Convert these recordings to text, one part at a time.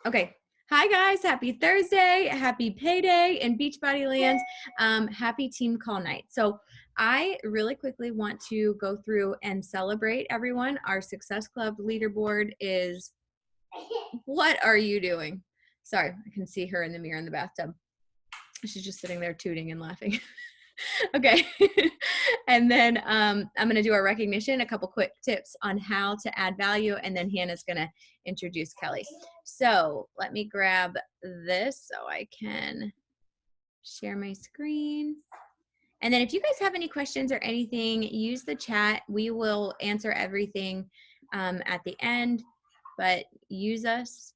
Okay. Hi guys, happy Thursday, happy payday in Beachbody land, happy team call night. So I really quickly want to go through and celebrate everyone. Our Success Club leaderboard is, what are you doing? Sorry, I can see her in the mirror in the bathtub. She's just sitting there tooting and laughing. Okay. And then I'm going to do our recognition, a couple quick tips on how to add value, and then Hannah's going to introduce Kelley. So let me grab this so I can share my screen. And then if you guys have any questions or anything, use the chat. We will answer everything at the end, but use us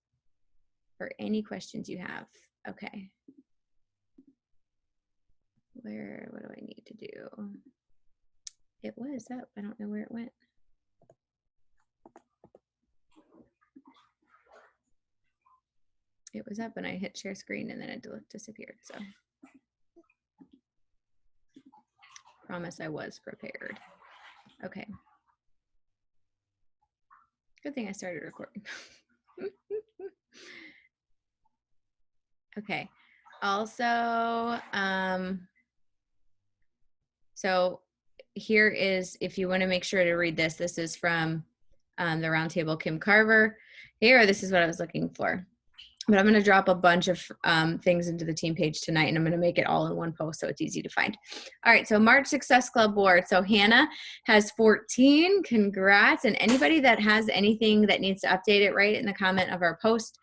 for any questions you have. Okay. What do I need to do? It was up. I don't know where it went. It was up and I hit share screen and then it disappeared. So promise I was prepared. Okay. Good thing I started recording. Okay. Also, so here is, if you want to make sure to read this, this is from the Roundtable Kim Carver. Here, this is what I was looking for. But I'm going to drop a bunch of things into the team page tonight, and I'm going to make it all in one post so it's easy to find. All right, so March Success Club board. So Hannah has 14. Congrats. And anybody that has anything that needs to update it, right in the comment of our post,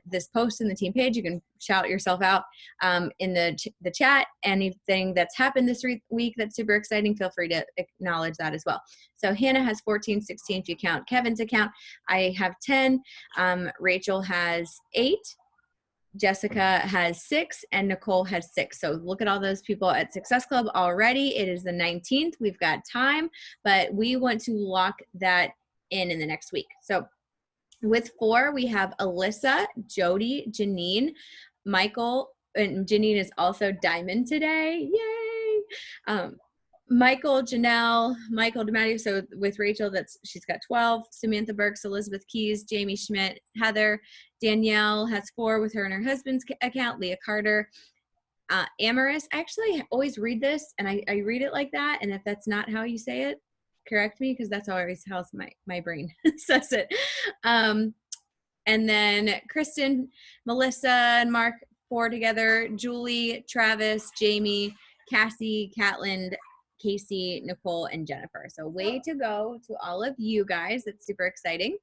this post in the team page, you can shout yourself out in the chat. Anything that's happened this week that's super exciting, feel free to acknowledge that as well. So Hannah has 14, 16 if you count Kevin's account. I have 10. Rachel has 8. Jessica has 6, and Nicole has 6. So look at all those people at Success Club already. It is the 19th. We've got time, but we want to lock that in the next week. So with 4, we have Alyssa, Jody, Janine, Michael, and Janine is also Diamond today. Yay! Michael, Janelle, Michael DeMatteo. So with Rachel, she's got 12. Samantha Burks, Elizabeth Keys, Jamie Schmidt, Heather, Danielle has 4 with her and her husband's account. Leah Carter, Amaris. I actually always read this, and I read it like that. And if that's not how you say it, correct me, because that's always how my brain says it. And then Kristen, Melissa, and Mark, 4 together. Julie, Travis, Jamie, Cassie, Catlin, Casey, Nicole, and Jennifer. So way to go to all of you guys. It's super exciting.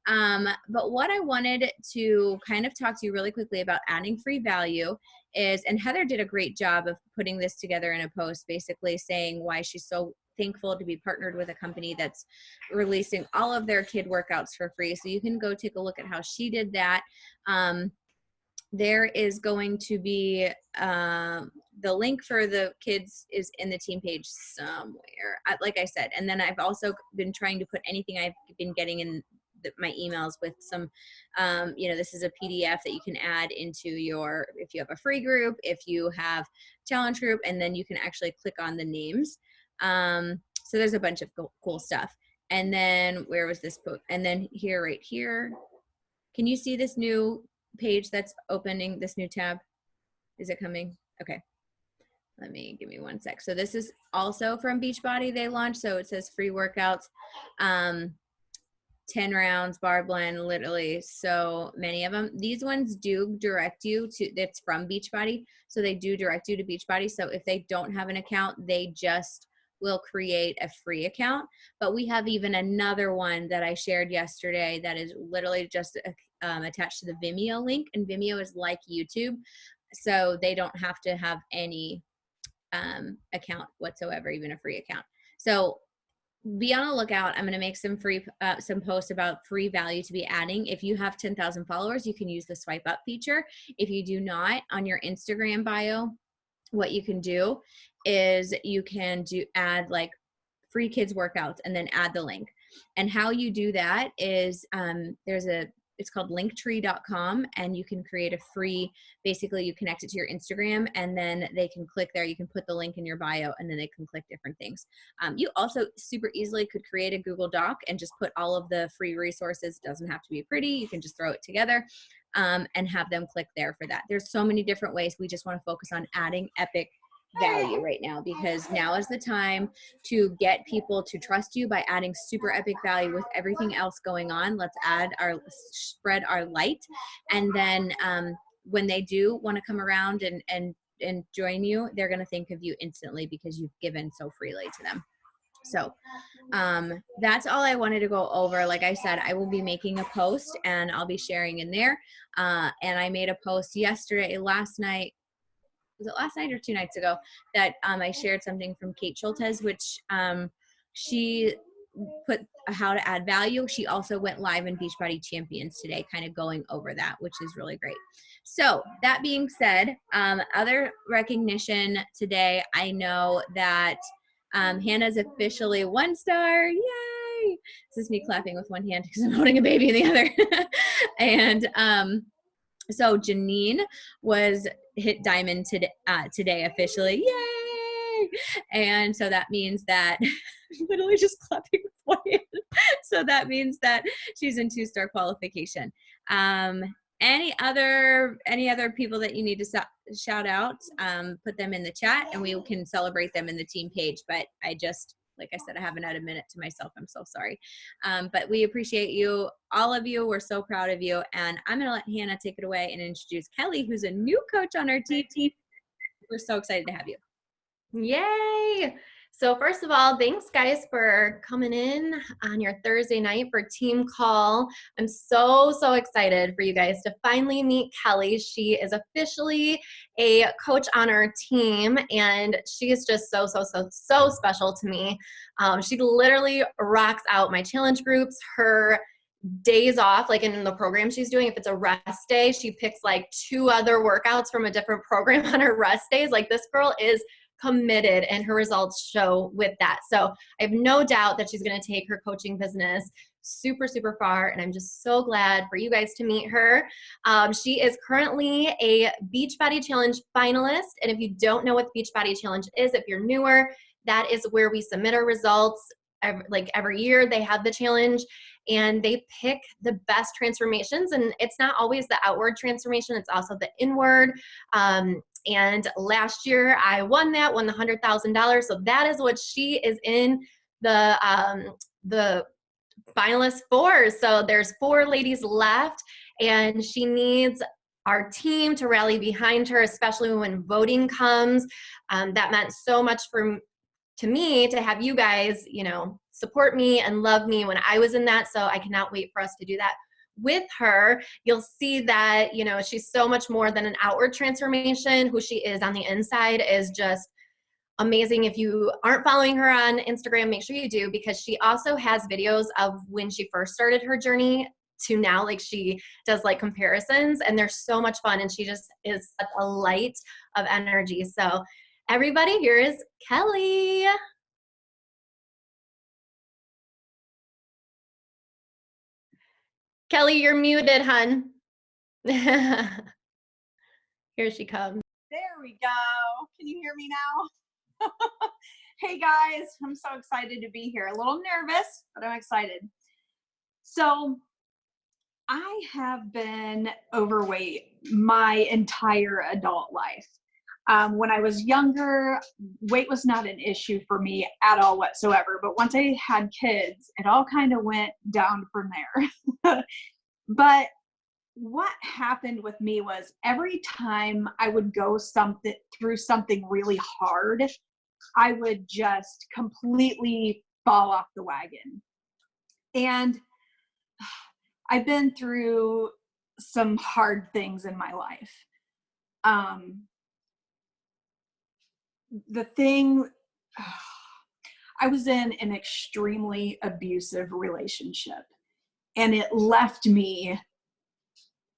But what I wanted to kind of talk to you really quickly about adding free value is, and Heather did a great job of putting this together in a post, basically saying why she's so thankful to be partnered with a company that's releasing all of their kid workouts for free. So you can go take a look at how she did that. There is going to be the link for the kids is in the team page somewhere, like I said. And then I've also been trying to put anything I've been getting in my emails with some, this is a PDF that you can add into your, if you have a free group, if you have challenge group, and then you can actually click on the names. So there's a bunch of cool stuff. And then where was this post? And then here, right here, can you see this new page that's opening, this new tab? Is it coming? Okay. Give me 1 sec. So this is also from Beachbody they launched. So it says free workouts, 10 rounds, bar blend, literally so many of them. These ones do direct you to, it's from Beachbody. So they do direct you to Beachbody. So if they don't have an account, they just will create a free account. But we have even another one that I shared yesterday that is literally just attached to the Vimeo link. And Vimeo is like YouTube. So they don't have to have any account whatsoever, even a free account. So be on the lookout. I'm going to make some some posts about free value to be adding. If you have 10,000 followers, you can use the swipe up feature. If you do not, on your Instagram bio, what you can do is you can add like free kids workouts and then add the link. And how you do that is it's called linktree.com, and you can create a free, basically you connect it to your Instagram and then they can click there. You can put the link in your bio and then they can click different things. You also super easily could create a Google Doc and just put all of the free resources. It doesn't have to be pretty. You can just throw it together. and have them click there for that. There's so many different ways. We just want to focus on adding epic value right now, because now is the time to get people to trust you by adding super epic value with everything else going on. Let's spread our light. And then when they do want to come around and join you, they're going to think of you instantly because you've given so freely to them. So that's all I wanted to go over. Like I said, I will be making a post and I'll be sharing in there. And I made a post last night. Was it last night or 2 nights ago that I shared something from Kate Schultez, which she put how to add value. She also went live in Beachbody Champions today, kind of going over that, which is really great. So that being said, other recognition today, I know that Hannah's officially 1-star. Yay! This is me clapping with one hand because I'm holding a baby in the other. And so Janine was hit diamond today officially. Yay! And so that means that literally just clapping with one hand. So that means that she's in 2-star qualification. Any other people that you need to shout out, put them in the chat and we can celebrate them in the team page. But like I said, I haven't had a minute to myself. I'm so sorry. But we appreciate you, all of you. We're so proud of you. And I'm going to let Hannah take it away and introduce Kelley, who's a new coach on our team. We're so excited to have you. Yay! So first of all, thanks guys for coming in on your Thursday night for team call. I'm so excited for you guys to finally meet Kelley. She is officially a coach on our team and she is just so special to me. She literally rocks out my challenge groups. Her days off, like in the program she's doing, if it's a rest day, she picks like 2 other workouts from a different program on her rest days. Like this girl is committed and her results show with that. So I have no doubt that she's going to take her coaching business super far. And I'm just so glad for you guys to meet her. She is currently a Beachbody Challenge finalist. And if you don't know what the Beachbody Challenge is, if you're newer, that is where we submit our results. Every year they have the challenge and they pick the best transformations, and it's not always the outward transformation, it's also the inward. And last year I won the $100,000. So that is what she is in the finalists for. So there's 4 ladies left and she needs our team to rally behind her, especially when voting comes. That meant so much to me to have you guys, support me and love me when I was in that. So I cannot wait for us to do that with her. You'll see that, she's so much more than an outward transformation. Who she is on the inside is just amazing. If you aren't following her on Instagram, make sure you do, because she also has videos of when she first started her journey to now. Like she does like comparisons and they're so much fun and she just is such a light of energy. So everybody, here is Kelley. Kelley, you're muted, hun. Here she comes. There we go. Can you hear me now? Hey guys, I'm so excited to be here. A little nervous, but I'm excited. So I have been overweight my entire adult life. When I was younger, weight was not an issue for me at all whatsoever. But once I had kids, it all kind of went down from there. But what happened with me was every time I would go through something really hard, I would just completely fall off the wagon. And I've been through some hard things in my life. I was in an extremely abusive relationship, and it left me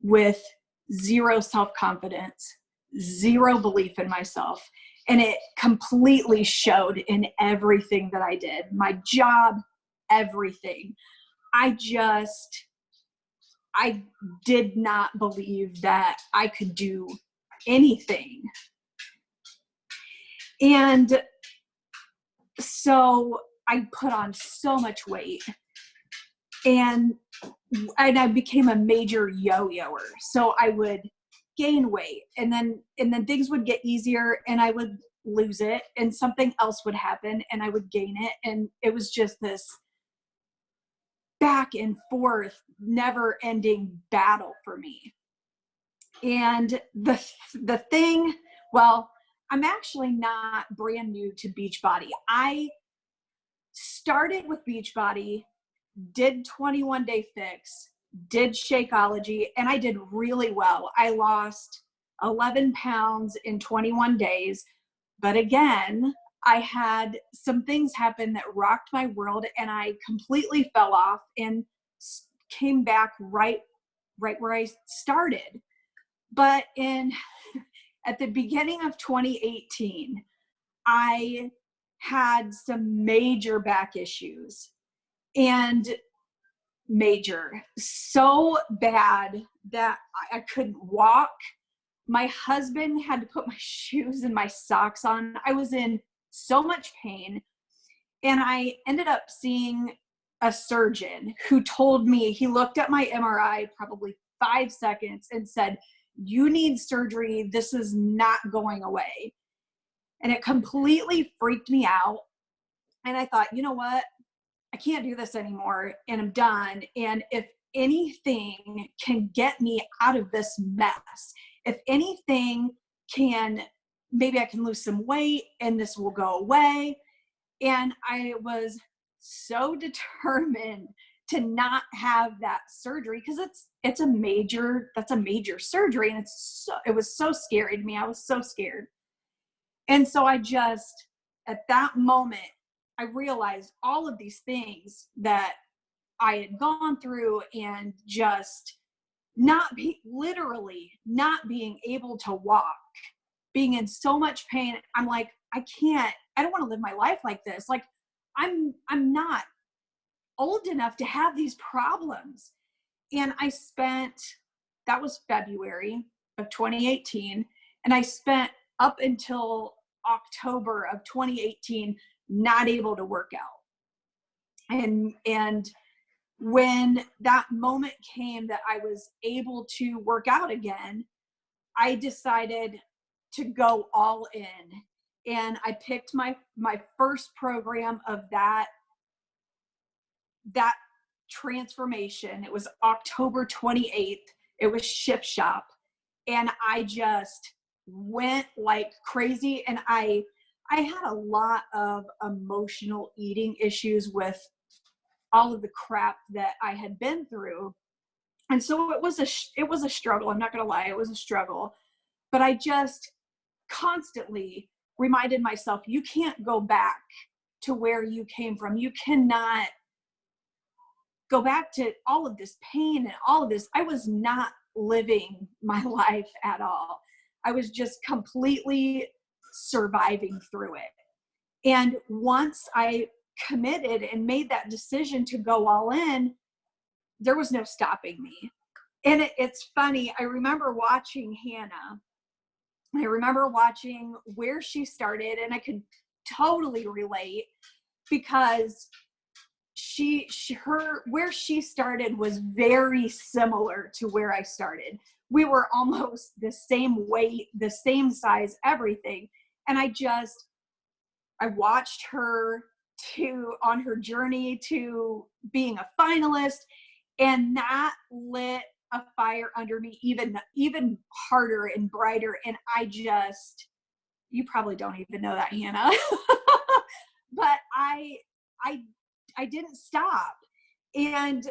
with zero self-confidence, zero belief in myself. And it completely showed in everything that I did, my job, everything. I did not believe that I could do anything. And so I put on so much weight. And I became a major yo-yoer. So I would gain weight and then things would get easier and I would lose it and something else would happen and I would gain it. And it was just this back and forth, never ending battle for me. And the thing, well, I'm actually not brand new to Beachbody. I started with Beachbody, did 21-day fix, did Shakeology, and I did really well. I lost 11 pounds in 21 days. But again, I had some things happen that rocked my world and I completely fell off and came back right where I started. But at the beginning of 2018, I had some major back issues and so bad that I couldn't walk. My husband had to put my shoes and my socks on. I was in so much pain. And I ended up seeing a surgeon who told me, he looked at my MRI probably 5 seconds and said, "You need surgery. This is not going away." And it completely freaked me out. And I thought, you know what? I can't do this anymore and I'm done. And if anything can get me out of this mess, if anything can, maybe I can lose some weight and this will go away. And I was so determined to not have that surgery because that's a major surgery. And it was so scary to me. I was so scared. And so I just, at that moment, I realized all of these things that I had gone through and just literally not being able to walk, being in so much pain. I'm like, I don't want to live my life like this. Like I'm not old enough to have these problems. And that was February of 2018. And I spent up until October of 2018 not able to work out. And when that moment came that I was able to work out again, I decided to go all in. And I picked my first program of that transformation. It was October 28th. It was Shift Shop. And I just went like crazy. And I had a lot of emotional eating issues with all of the crap that I had been through. And so it was a struggle. I'm not going to lie. It was a struggle, but I just constantly reminded myself, you can't go back to where you came from. You cannot go back to all of this pain and all of this. I was not living my life at all. I was just completely surviving through it. And once I committed and made that decision to go all in, there was no stopping me. And it's funny. I remember watching Hannah. I remember watching where she started, and I could totally relate because where she started was very similar to where I started. We were almost the same weight, the same size, everything. And I watched her on her journey to being a finalist, and that lit a fire under me even harder and brighter. And you probably don't even know that, Hannah, but I didn't stop. And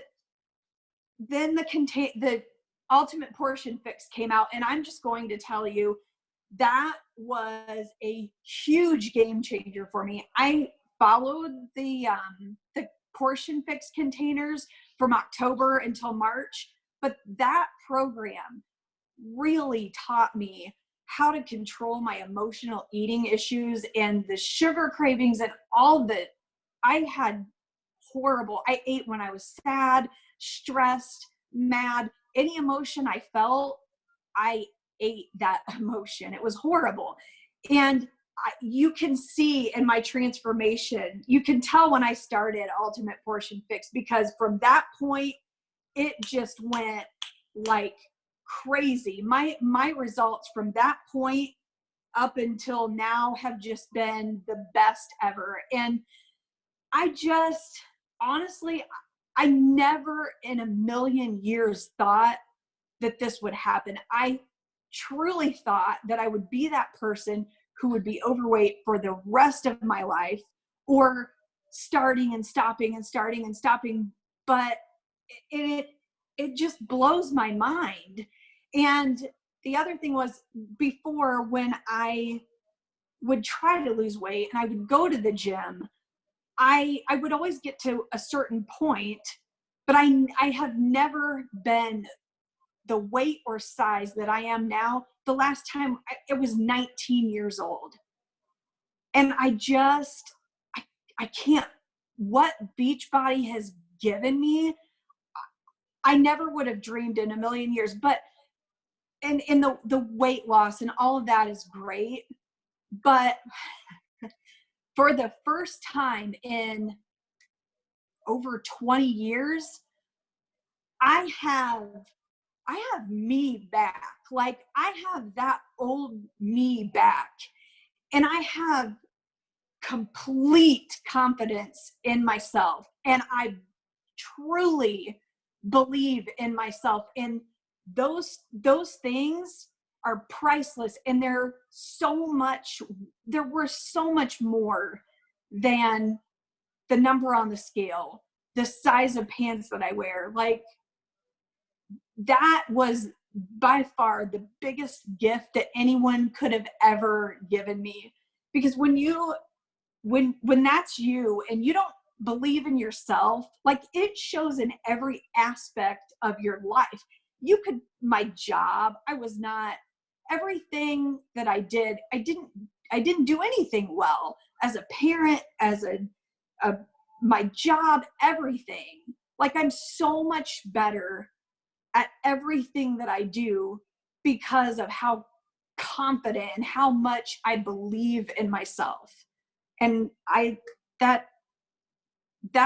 then the Ultimate Portion Fix came out, and I'm just going to tell you, that was a huge game changer for me. I followed the Portion Fix containers from October until March, but that program really taught me how to control my emotional eating issues and the sugar cravings and all that. I had I ate when I was sad, stressed, mad, any emotion I felt, I ate that emotion. It was horrible. And you can see in my transformation, you can tell when I started Ultimate Portion Fix, because from that point, it just went like crazy. My results from that point up until now have just been the best ever. And I just, honestly, I never in a million years thought that this would happen. I truly thought that I would be that person who would be overweight for the rest of my life, or starting and stopping and starting and stopping. But it just blows my mind. And the other thing was, before, when I would try to lose weight and I would go to the gym, I would always get to a certain point, but I have never been the weight or size that I am now. The last time it was 19 years old. And I can't, what Beachbody has given me, I never would have dreamed in a million years. But and the weight loss and all of that is great. But for the first time in over 20 years, I have me back. Like, I have that old me back. And I have complete confidence in myself. And I truly believe in myself. And those things are priceless. And there were so much more than the number on the scale, the size of pants that I wear. Like, that was by far the biggest gift that anyone could have ever given me. Because when that's you and you don't believe in yourself, like, it shows in every aspect of your life. My job, I was not, everything that I did, I didn't do anything well as a parent, as my job, everything. Like, I'm so much better at everything that I do because of how confident and how much I believe in myself. And that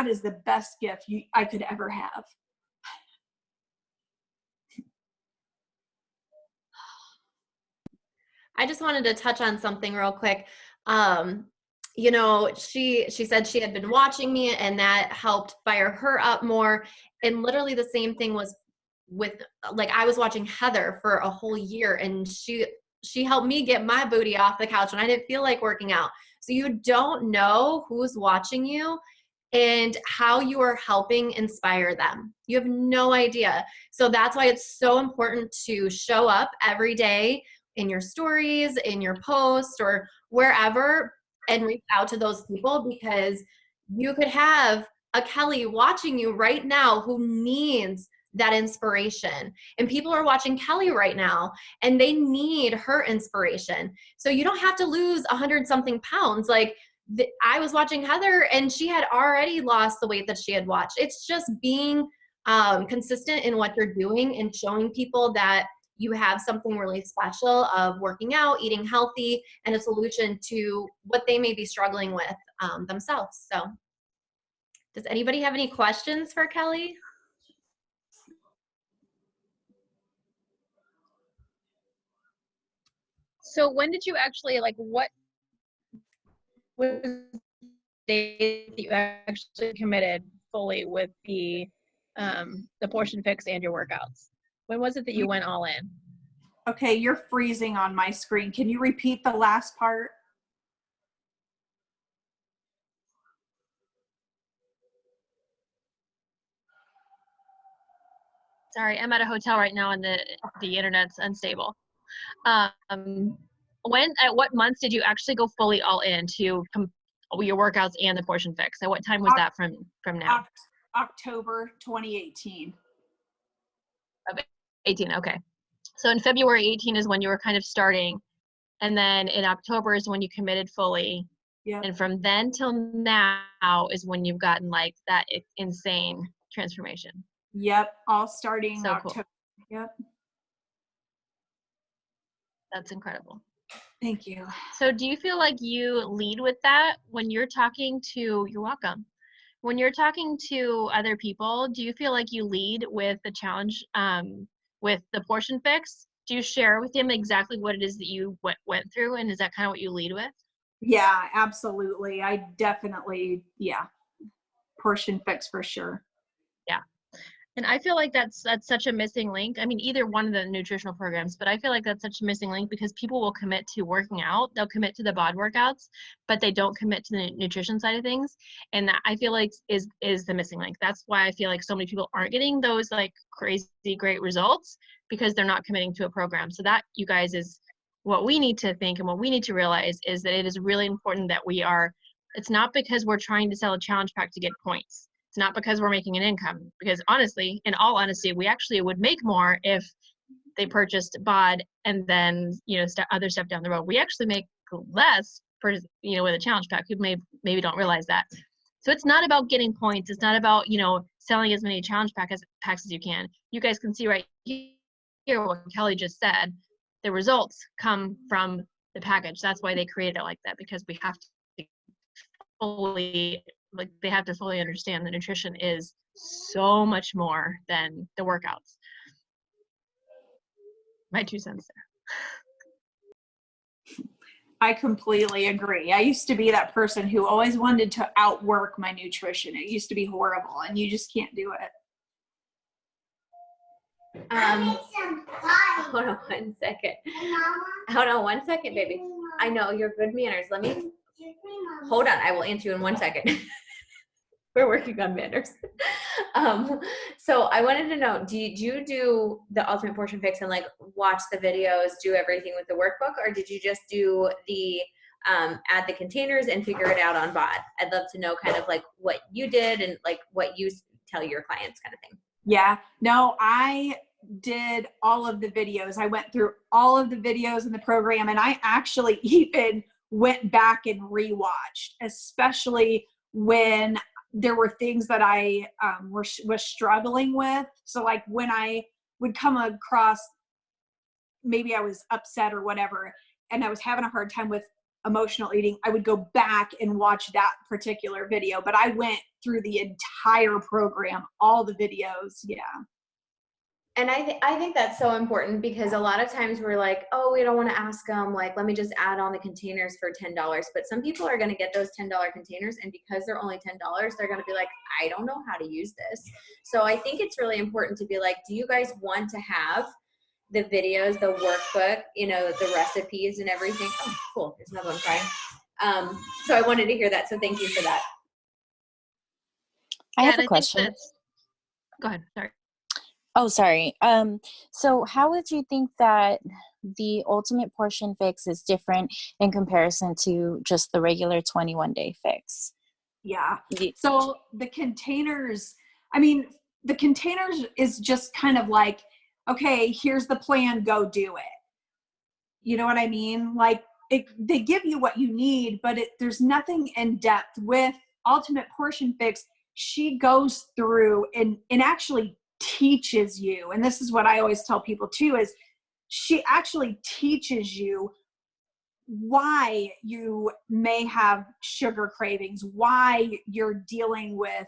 is the best gift I could ever have. I just wanted to touch on something real quick. She said she had been watching me and that helped fire her up more. And literally the same thing was with, like, I was watching Heather for a whole year, and she helped me get my booty off the couch when I didn't feel like working out. So you don't know who's watching you and how you are helping inspire them. You have no idea. So that's why it's so important to show up every day in your stories, in your posts, or wherever, and reach out to those people, because you could have a Kelley watching you right now who needs that inspiration. And people are watching Kelley right now and they need her inspiration. So you don't have to lose 100-something pounds. Like, I was watching Heather and she had already lost the weight that she had watched. It's just being consistent in what you're doing and showing people that you have something really special of working out, eating healthy, and a solution to what they may be struggling with themselves. So does anybody have any questions for Kelley? So when did you actually, like, what was the day that you actually committed fully with the portion fix and your workouts? When was it that you went all in? Okay, you're freezing on my screen. Can you repeat the last part? Sorry, I'm at a hotel right now and the internet's unstable. At what months did you actually go fully all in to your workouts and the portion fix? At what time was that from now? October 2018. Of 18, okay. So in February 18 is when you were kind of starting, and then in October is when you committed fully. Yeah. And from then till now is when you've gotten like that insane transformation. Yep, all starting so October. Cool. Yep. That's incredible. Thank you. So do you feel like you lead with that when you're talking to, you're welcome. When you're talking to other people, do you feel like you lead with the challenge, with the portion fix? Do you share with them exactly what it is that you went through? And is that kind of what you lead with? Yeah, absolutely. I definitely, portion fix for sure. Yeah. And I feel like that's such a missing link. I mean, either one of the nutritional programs, but I feel like that's such a missing link because people will commit to working out, they'll commit to the bod workouts, but they don't commit to the nutrition side of things. And that I feel like is the missing link. That's why I feel like so many people aren't getting those like crazy great results because they're not committing to a program. So that, you guys, is what we need to think and what we need to realize is that it is really important that it's not because we're trying to sell a challenge pack to get points. It's not because we're making an income, because honestly, in all honesty, we actually would make more if they purchased bod and then, other stuff down the road. We actually make less for, with a challenge pack. People maybe don't realize that. So it's not about getting points. It's not about, selling as many challenge packs as you can. You guys can see right here what Kelley just said. The results come from the package. That's why they created it like that, because we have to they have to fully understand that nutrition is so much more than the workouts. My 2 cents there. I completely agree. I used to be that person who always wanted to outwork my nutrition. It used to be horrible, and you just can't do it. Hold on 1 second. Hold on 1 second, baby. I know your good manners. Let me hold on. I will answer you in 1 second. We're working on manners. So I wanted to know, do you do the ultimate portion fix and like watch the videos, do everything with the workbook, or did you just do the add the containers and figure it out on bod? I'd love to know kind of like what you did and like what you tell your clients kind of thing. Yeah, no, I did all of the videos. I went through all of the videos in the program, and I actually even went back and rewatched, especially when there were things that I was struggling with. So like when I would come across, maybe I was upset or whatever, and I was having a hard time with emotional eating, I would go back and watch that particular video. But I went through the entire program, all the videos. Yeah. And I think that's so important because a lot of times we're like, oh, we don't want to ask them, like, let me just add on the containers for $10. But some people are going to get those $10 containers, and because they're only $10, they're going to be like, I don't know how to use this. So I think it's really important to be like, do you guys want to have the videos, the workbook, the recipes and everything? Oh, cool. There's another one crying. So I wanted to hear that. So thank you for that. I have a question. Go ahead. Sorry. Oh, sorry. So how would you think that the ultimate portion fix is different in comparison to just the regular 21-day fix? Yeah. So the containers is just kind of like, okay, here's the plan, go do it. You know what I mean? Like they give you what you need, but there's nothing in depth. With ultimate portion fix, she goes through and actually teaches you. And this is what I always tell people too, is she actually teaches you why you may have sugar cravings, why you're dealing with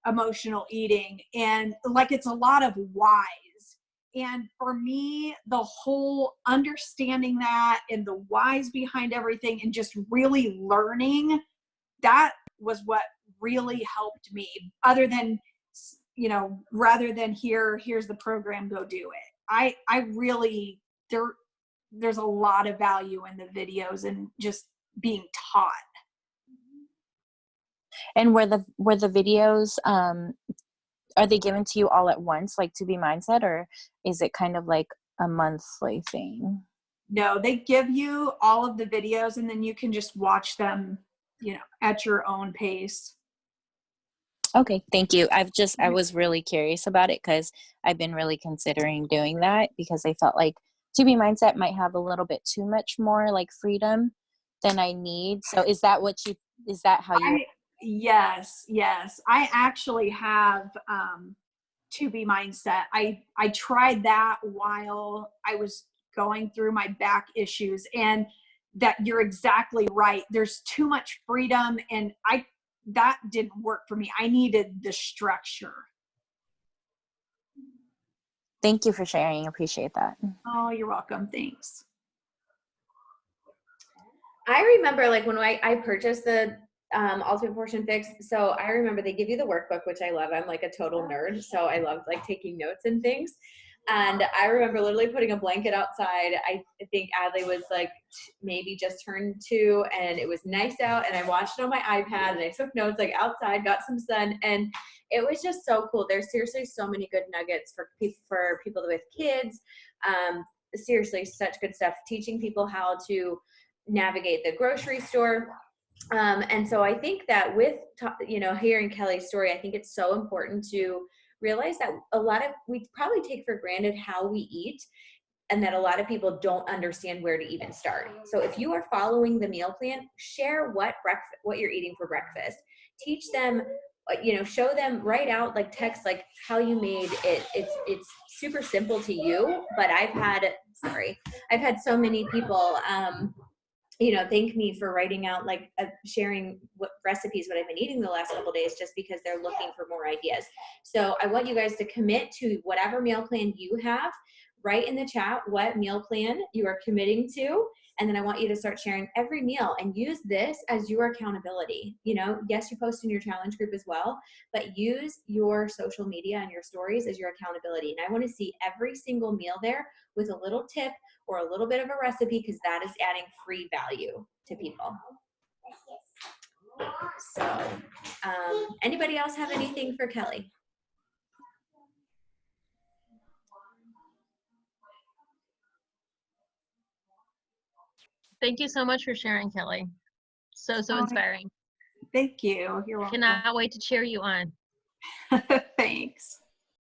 emotional eating. And like, it's a lot of whys. And for me, the whole understanding that and the whys behind everything and just really learning, that was what really helped me, other than, rather than here's the program, go do it. I really, there's a lot of value in the videos and just being taught. And were the videos, are they given to you all at once, like To Be Mindset, or is it kind of like a monthly thing? No, they give you all of the videos and then you can just watch them, at your own pace. Okay, thank you. I was really curious about it because I've been really considering doing that, because I felt like To Be Mindset might have a little bit too much more like freedom than I need. So is that how you? Yes. I actually have To Be Mindset. I tried that while I was going through my back issues, and that you're exactly right. There's too much freedom, and that didn't work for me. I needed the structure. Thank you for sharing. Appreciate that. Oh, you're welcome. Thanks. I remember like when I purchased the Ultimate Portion Fix, so I remember they give you the workbook, which I love. I'm like a total nerd, so I love like taking notes and things. And I remember literally putting a blanket outside. I think Adley was like maybe just turned 2, and it was nice out, and I watched it on my iPad, and I took notes like outside, got some sun, and it was just so cool. There's seriously so many good nuggets for people with kids. Seriously, such good stuff. Teaching people how to navigate the grocery store. And so I think that with, hearing Kelleys' story, I think it's so important to realize that we probably take for granted how we eat, and that a lot of people don't understand where to even start. So if you are following the meal plan, share what you're eating for breakfast. Teach them, show them, write out, like text, like how you made it. It's super simple to you, but I've had so many people, thank me for writing out, like sharing what recipes, what I've been eating the last couple of days, just because they're looking for more ideas. So I want you guys to commit to whatever meal plan you have. Write in the chat what meal plan you are committing to. And then I want you to start sharing every meal and use this as your accountability. Yes, you post in your challenge group as well, but use your social media and your stories as your accountability. And I want to see every single meal there with a little tip or a little bit of a recipe, because that is adding free value to people. So anybody else have anything for Kelley? Thank you so much for sharing, Kelley. So inspiring. Thank you. You're welcome. Cannot wait to cheer you on. Thanks.